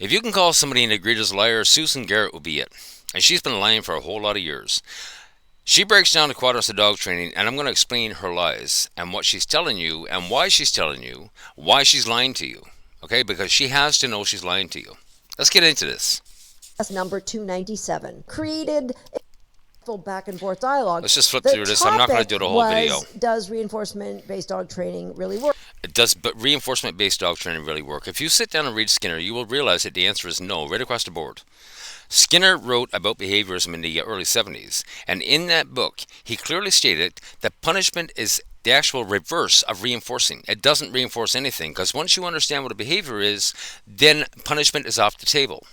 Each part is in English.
If you can call somebody an egregious liar, Susan Garrett will be it. And she's been lying for a whole lot of years. She breaks down the quadrants of dog training, and I'm going to explain her lies and what she's telling you and why she's telling you, why she's lying to you. Okay? Because she has to know she's lying to you. Let's get into this. Number 297 created full back and forth dialogue. Let's just flip through this. I'm not going to do the whole video. Does reinforcement-based dog training really work? It does, but reinforcement-based dog training really work? If you sit down and read Skinner, you will realize that the answer is no, right across the board. Skinner wrote about behaviorism in the early 70s, and in that book, he clearly stated that punishment is the actual reverse of reinforcing. It doesn't reinforce anything, because once you understand what a behavior is, then punishment is off the table.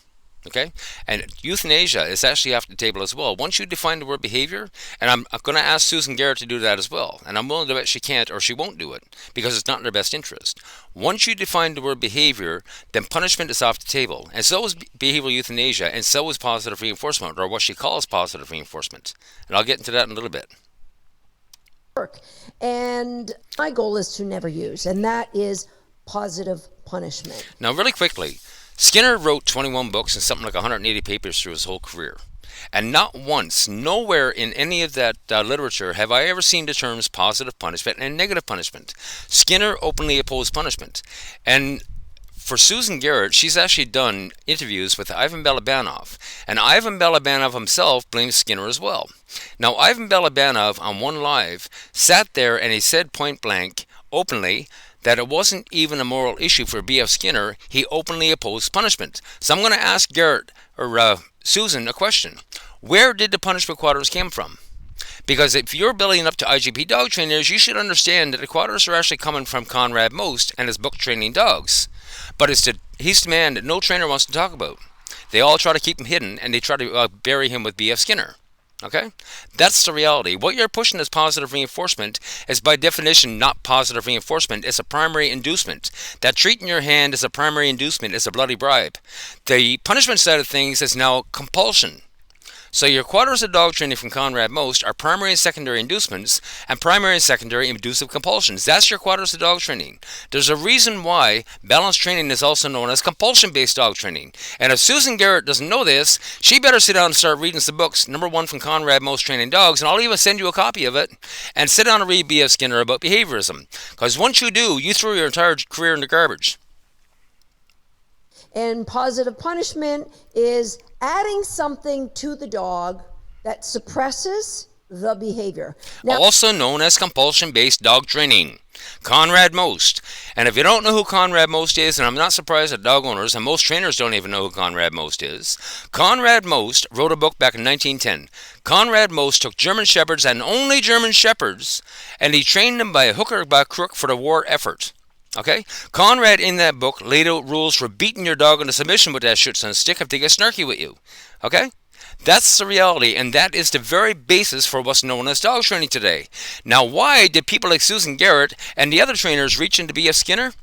Okay? And euthanasia is actually off the table as well. Once you define the word behavior, and I'm going to ask Susan Garrett to do that as well, and I'm willing to bet she can't or she won't do it because it's not in her best interest. Once you define the word behavior, then punishment is off the table. And so is behavioral euthanasia, and so is positive reinforcement, or what she calls positive reinforcement. And I'll get into that in a little bit. And my goal is to never use, and that is positive punishment. Now, really quickly, Skinner wrote 21 books and something like 180 papers through his whole career. And not once, nowhere in any of that literature have I ever seen the terms positive punishment and negative punishment. Skinner openly opposed punishment. And for Susan Garrett, she's actually done interviews with Ivan Balabanov. And Ivan Balabanov himself blames Skinner as well. Now, Ivan Balabanov on One Live sat there and he said point blank, openly, that it wasn't even a moral issue for B.F. Skinner. He openly opposed punishment. So I'm going to ask Garrett or Susan a question. Where did the punishment quadrants come from? Because if you're building up to IGP dog trainers, you should understand that the quadrants are actually coming from Conrad Most and his book Training Dogs. But he's the man that no trainer wants to talk about. They all try to keep him hidden, and they try to bury him with B.F. Skinner. Okay? That's the reality. What you're pushing as positive reinforcement is by definition not positive reinforcement. It's a primary inducement. That treat in your hand is a primary inducement. It's a bloody bribe. The punishment side of things is now compulsion. So your quadrants of dog training from Conrad Most are primary and secondary inducements and primary and secondary inducive compulsions. That's your quadrants of dog training. There's a reason why balanced training is also known as compulsion-based dog training. And if Susan Garrett doesn't know this, she better sit down and start reading some books. Number one from Conrad Most Training Dogs, and I'll even send you a copy of it. And sit down and read B.F. Skinner about behaviorism. Because once you do, you throw your entire career in the garbage. And positive punishment is adding something to the dog that suppresses the behavior. Now, also known as compulsion-based dog training. Conrad Most. And if you don't know who Conrad Most is, and I'm not surprised that dog owners and most trainers don't even know who Conrad Most is, Conrad Most wrote a book back in 1910. Conrad Most took German Shepherds, and only German Shepherds, and he trained them by a hook or by a crook for the war effort. Okay? Conrad, in that book, laid out rules for beating your dog into submission with that shit on a stick if they get snarky with you. Okay? That's the reality, and that is the very basis for what's known as dog training today. Now, why did people like Susan Garrett and the other trainers reach into B.F. Skinner?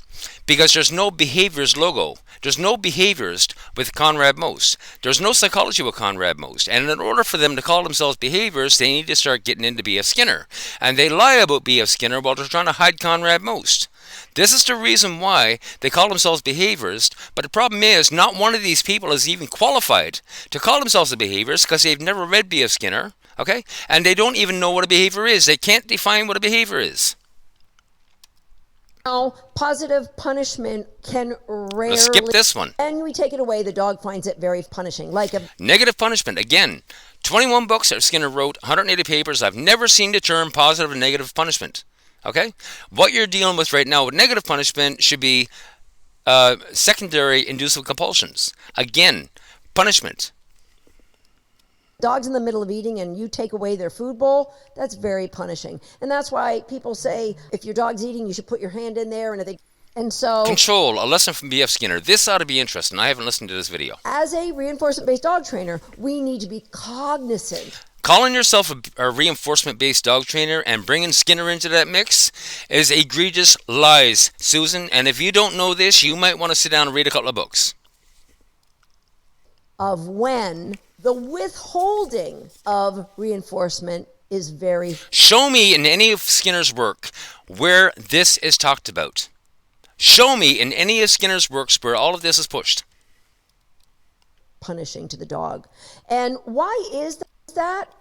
Because there's no behaviorist logo. There's no behaviorist with Conrad Most. There's no psychology with Conrad Most. And in order for them to call themselves behaviorists, they need to start getting into B.F. Skinner. And they lie about B.F. Skinner while they're trying to hide Conrad Most. This is the reason why they call themselves behaviorists, but the problem is not one of these people is even qualified to call themselves a behaviorist because they've never read B.F. Skinner, okay? And they don't even know what a behavior is. They can't define what a behavior is. Now, positive punishment can rarely... Let's skip this one. And we take it away, the dog finds it very punishing. Negative punishment, again, 21 books that Skinner wrote, 180 papers. I've never seen the term positive and negative punishment. Okay? What you're dealing with right now with negative punishment should be secondary inducive compulsions. Again, punishment. Dog's in the middle of eating and you take away their food bowl, that's very punishing. And that's why people say if your dog's eating, you should put your hand in there. And so... Control, a lesson from B.F. Skinner. This ought to be interesting. I haven't listened to this video. As a reinforcement-based dog trainer, we need to be cognizant. Calling yourself a reinforcement-based dog trainer and bringing Skinner into that mix is egregious lies, Susan. And if you don't know this, you might want to sit down and read a couple of books. Of when the withholding of reinforcement is very... Show me in any of Skinner's work where this is talked about. Show me in any of Skinner's works where all of this is pushed. punishing to the dog. And why is that?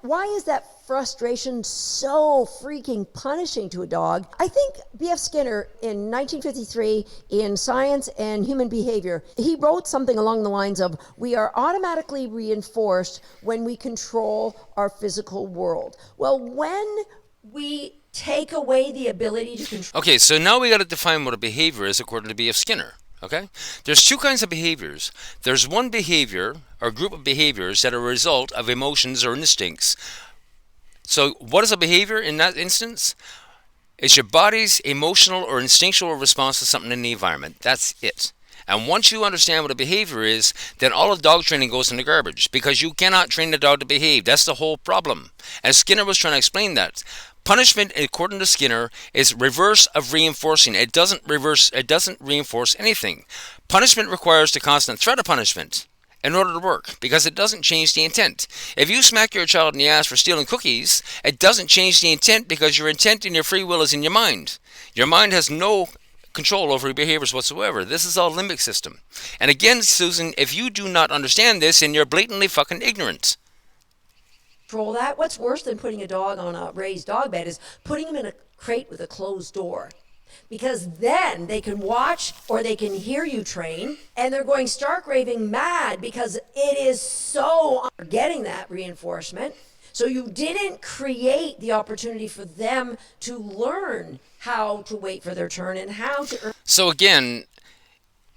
Why is that frustration so freaking punishing to a dog? I think B.F. Skinner in 1953 in Science and Human Behavior, he wrote something along the lines of, we are automatically reinforced when we control our physical world. Well, when we take away the ability to control... Okay, so now we got to define what a behavior is according to B.F. Skinner. Okay? There's two kinds of behaviors. There's one behavior or group of behaviors that are a result of emotions or instincts. So what is a behavior in that instance? It's your body's emotional or instinctual response to something in the environment. That's it. And once you understand what a behavior is, then all of dog training goes in the garbage because you cannot train the dog to behave. That's the whole problem. And Skinner was trying to explain that. Punishment, according to Skinner, is reverse of reinforcing. It doesn't reinforce anything. Punishment requires the constant threat of punishment in order to work because it doesn't change the intent. If you smack your child in the ass for stealing cookies, it doesn't change the intent because your intent and your free will is in your mind. Your mind has no control over your behaviors whatsoever. This is all limbic system. And again, Susan, if you do not understand this, then you're blatantly fucking ignorant. Control that. What's worse than putting a dog on a raised dog bed is putting him in a crate with a closed door. Because then they can watch or they can hear you train and they're going stark raving mad because it is so getting that reinforcement. So you didn't create the opportunity for them to learn how to wait for their turn and how to earn. So again,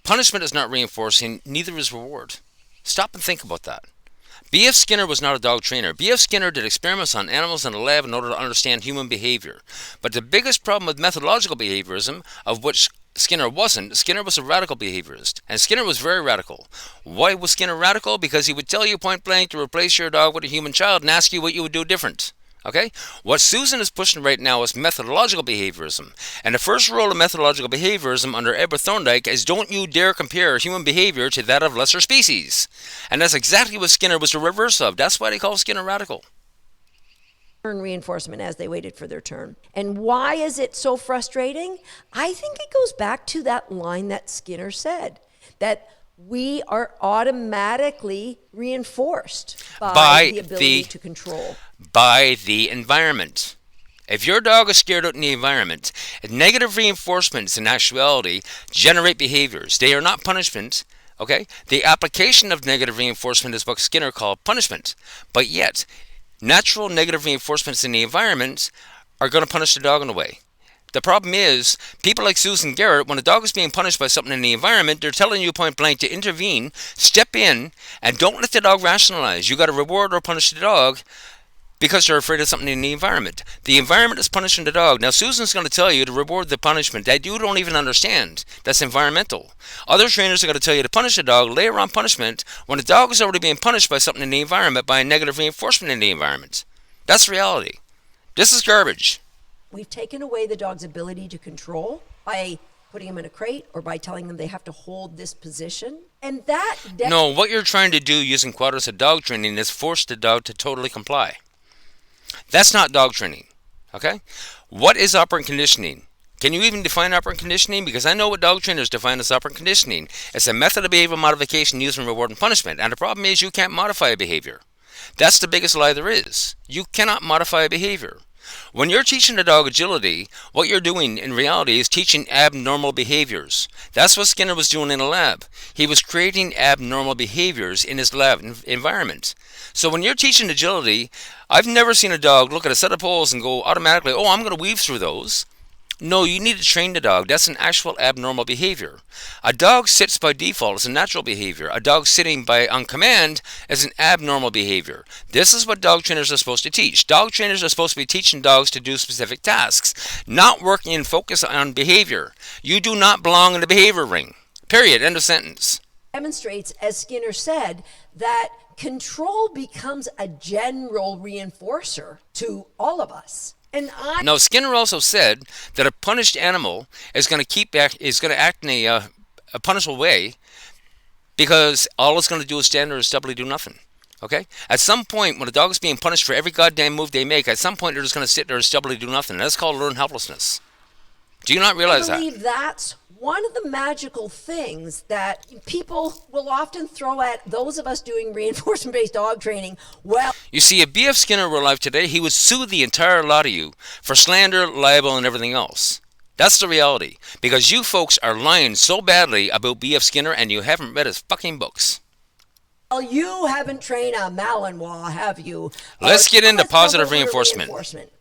punishment is not reinforcing, neither is reward. Stop and think about that. B.F. Skinner was not a dog trainer. B.F. Skinner did experiments on animals in a lab in order to understand human behavior. But the biggest problem with methodological behaviorism, of which Skinner wasn't, Skinner was a radical behaviorist. And Skinner was very radical. Why was Skinner radical? Because he would tell you point blank to replace your dog with a human child and ask you what you would do different. Okay? What Susan is pushing right now is methodological behaviorism. And the first rule of methodological behaviorism under Edward Thorndike is don't you dare compare human behavior to that of lesser species. And that's exactly what Skinner was the reverse of. That's why they call Skinner radical. Reinforcement as they waited for their turn. And why is it so frustrating? I think it goes back to that line that Skinner said, that we are automatically reinforced by the ability to control. By the environment. If your dog is scared out in the environment, negative reinforcements in actuality generate behaviors. They are not punishment. Okay? The application of negative reinforcement is what Skinner called punishment. But yet, natural negative reinforcements in the environment are going to punish the dog in a way. The problem is, people like Susan Garrett, when a dog is being punished by something in the environment, they're telling you point blank to intervene, step in, and don't let the dog rationalize. You got to reward or punish the dog because they're afraid of something in the environment. The environment is punishing the dog. Now, Susan's going to tell you to reward the punishment that you don't even understand. That's environmental. Other trainers are going to tell you to punish the dog, layer on punishment, when the dog is already being punished by something in the environment, by a negative reinforcement in the environment. That's reality. This is garbage. We've taken away the dog's ability to control by putting them in a crate or by telling them they have to hold this position. And that... No, what you're trying to do using quadrants of dog training is force the dog to totally comply. That's not dog training. Okay? What is operant conditioning? Can you even define operant conditioning? Because I know what dog trainers define as operant conditioning. It's a method of behavioral modification using reward and punishment. And the problem is you can't modify a behavior. That's the biggest lie there is. You cannot modify a behavior. When you're teaching a dog agility, what you're doing in reality is teaching abnormal behaviors. That's what Skinner was doing in a lab. He was creating abnormal behaviors in his lab environment. So when you're teaching agility, I've never seen a dog look at a set of poles and go automatically, oh, I'm going to weave through those. No, you need to train the dog. That's an actual abnormal behavior. A dog sits by default is a natural behavior. A dog sitting on command is an abnormal behavior. This is what dog trainers are supposed to teach. Dog trainers are supposed to be teaching dogs to do specific tasks, not working in focus on behavior. You do not belong in the behavior ring. Period. End of sentence. Demonstrates, as Skinner said, that control becomes a general reinforcer to all of us. Now, Skinner also said that a punished animal is going to act in a punishable way because all it's going to do is stand there and stubbornly do nothing. Okay? At some point, when a dog is being punished for every goddamn move they make, at some point they're just going to sit there and stubbornly do nothing. That's called learned helplessness. Do you not realize that? I believe that's one of the magical things that people will often throw at those of us doing reinforcement-based dog training, well, You see, if B.F. Skinner were alive today, he would sue the entire lot of you for slander, libel, and everything else. That's the reality. Because you folks are lying so badly about B.F. Skinner and you haven't read his fucking books. you haven't trained a Malinois, have you? Let's get into Let's positive go over to reinforcement.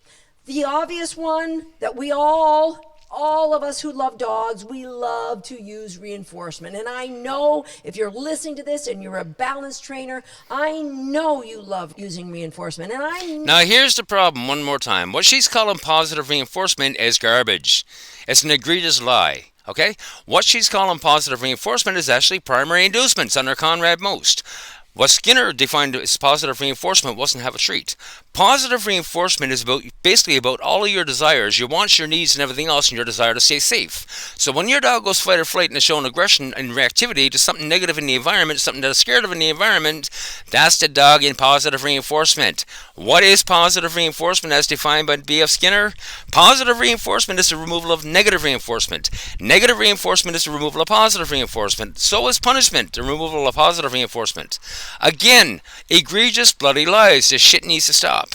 The obvious one that we all of us who love dogs, we love to use reinforcement. And I know if you're listening to this and you're a balance trainer, I know you love using reinforcement. And Now here's the problem one more time. What she's calling positive reinforcement is garbage. It's an egregious lie. Okay? What she's calling positive reinforcement is actually primary inducements under Conrad Most. What Skinner defined as positive reinforcement wasn't have a treat. Positive reinforcement is basically about all of your desires, your wants, your needs, and everything else, and your desire to stay safe. So when your dog goes fight or flight and is showing aggression and reactivity to something negative in the environment, something that is scared of in the environment, that's the dog in positive reinforcement. What is positive reinforcement as defined by B.F. Skinner? Positive reinforcement is the removal of negative reinforcement. Negative reinforcement is the removal of positive reinforcement. So is punishment, the removal of positive reinforcement. Again, egregious bloody lies. This shit needs to stop.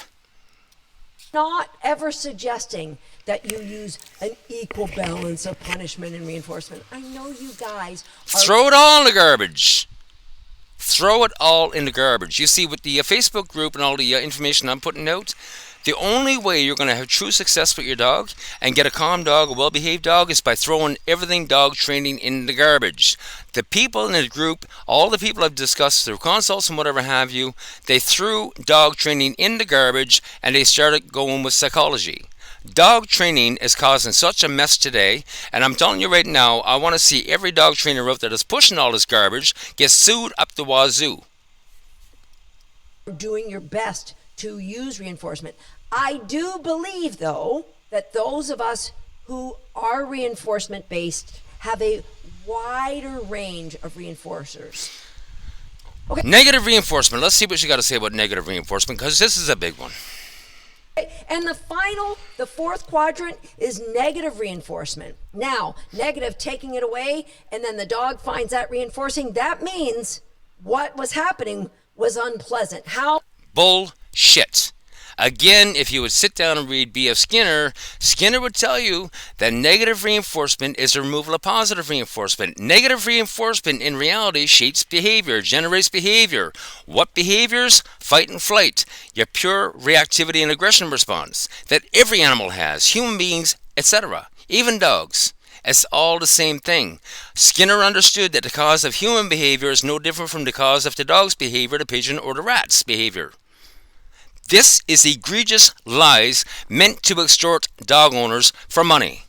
not ever suggesting that you use an equal balance of punishment and reinforcement. I know you guys are... Throw it all in the garbage. Throw it all in the garbage. You see, with the Facebook group and all the information I'm putting out, the only way you're going to have true success with your dog and get a calm dog, a well-behaved dog, is by throwing everything dog training in the garbage. The people in the group, all the people I've discussed through consults and whatever have you, they threw dog training in the garbage and they started going with psychology. Dog training is causing such a mess today, and I'm telling you right now, I want to see every dog trainer out there that's pushing all this garbage get sued up the wazoo. doing your best to use reinforcement. I do believe, though, that those of us who are reinforcement based have a wider range of reinforcers. Okay. Negative reinforcement. Let's see what you got to say about negative reinforcement, because this is a big one. And the fourth quadrant is negative reinforcement. Now, negative, taking it away, and then the dog finds that reinforcing. That means what was happening was unpleasant. How? Bullshit. Again, if you would sit down and read B.F. Skinner, Skinner would tell you that negative reinforcement is the removal of positive reinforcement. Negative reinforcement in reality shapes behavior, generates behavior. What behaviors? Fight and flight. Your pure reactivity and aggression response that every animal has, human beings, etc., even dogs. It's all the same thing. Skinner understood that the cause of human behavior is no different from the cause of the dog's behavior, the pigeon, or the rat's behavior. This is egregious lies meant to extort dog owners for money.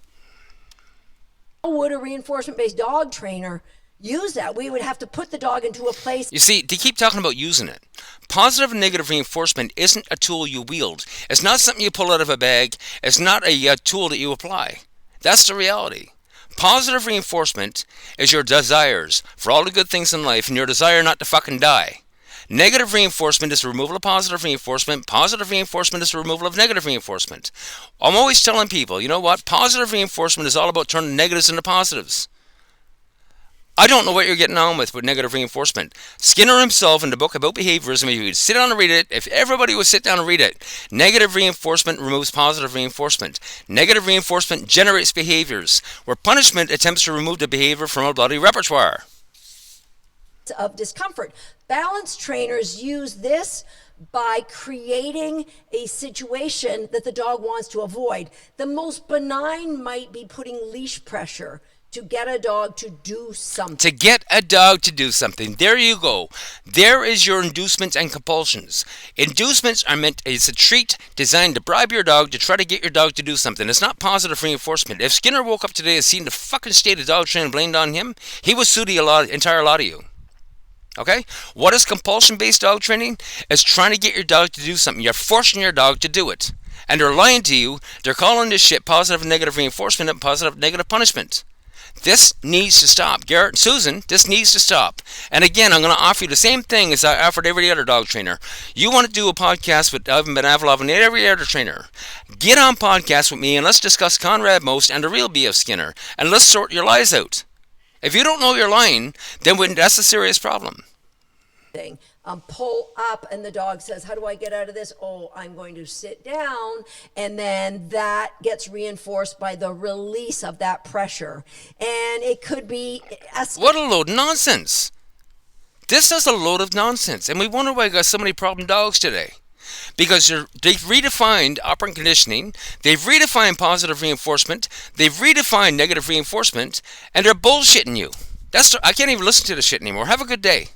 How would a reinforcement-based dog trainer use that? We would have to put the dog into a place. You see, they keep talking about using it. Positive and negative reinforcement isn't a tool you wield. It's not something you pull out of a bag. It's not a tool that you apply. That's the reality. Positive reinforcement is your desires for all the good things in life and your desire not to fucking die. Negative reinforcement is the removal of positive reinforcement. Positive reinforcement is the removal of negative reinforcement. I'm always telling people, you know what? Positive reinforcement is all about turning negatives into positives. I don't know what you're getting on with negative reinforcement. Skinner himself in the book about behaviorism, if you would sit down and read it, if everybody would sit down and read it, negative reinforcement removes positive reinforcement. Negative reinforcement generates behaviors, where punishment attempts to remove the behavior from a bloody repertoire. Of discomfort. Balance trainers use this by creating a situation that the dog wants to avoid. The most benign might be putting leash pressure to get a dog to do something. To get a dog to do something. There you go. There is your inducements and compulsions. Inducements are meant as a treat designed to bribe your dog to try to get your dog to do something. It's not positive reinforcement. If Skinner woke up today and seen the fucking state of dog training blamed on him, he would sue the entire lot of you. Okay? What is compulsion-based dog training? It's trying to get your dog to do something. You're forcing your dog to do it. And they're lying to you. They're calling this shit positive and negative reinforcement and positive and negative punishment. This needs to stop. Garrett and Susan, this needs to stop. And again, I'm going to offer you the same thing as I offered every other dog trainer. You want to do a podcast with Ivan Benavalov and every other trainer. Get on podcast with me and let's discuss Conrad Most and the real B.F. Skinner. And let's sort your lies out. If you don't know your line, then that's a serious problem. Pull up, and the dog says, how do I get out of this? Oh, I'm going to sit down. And then that gets reinforced by the release of that pressure. And it could be... What a load of nonsense. This is a load of nonsense. And we wonder why I got so many problem dogs today. Because they've redefined operant conditioning, they've redefined positive reinforcement, they've redefined negative reinforcement, and they're bullshitting you. I can't even listen to this shit anymore. Have a good day.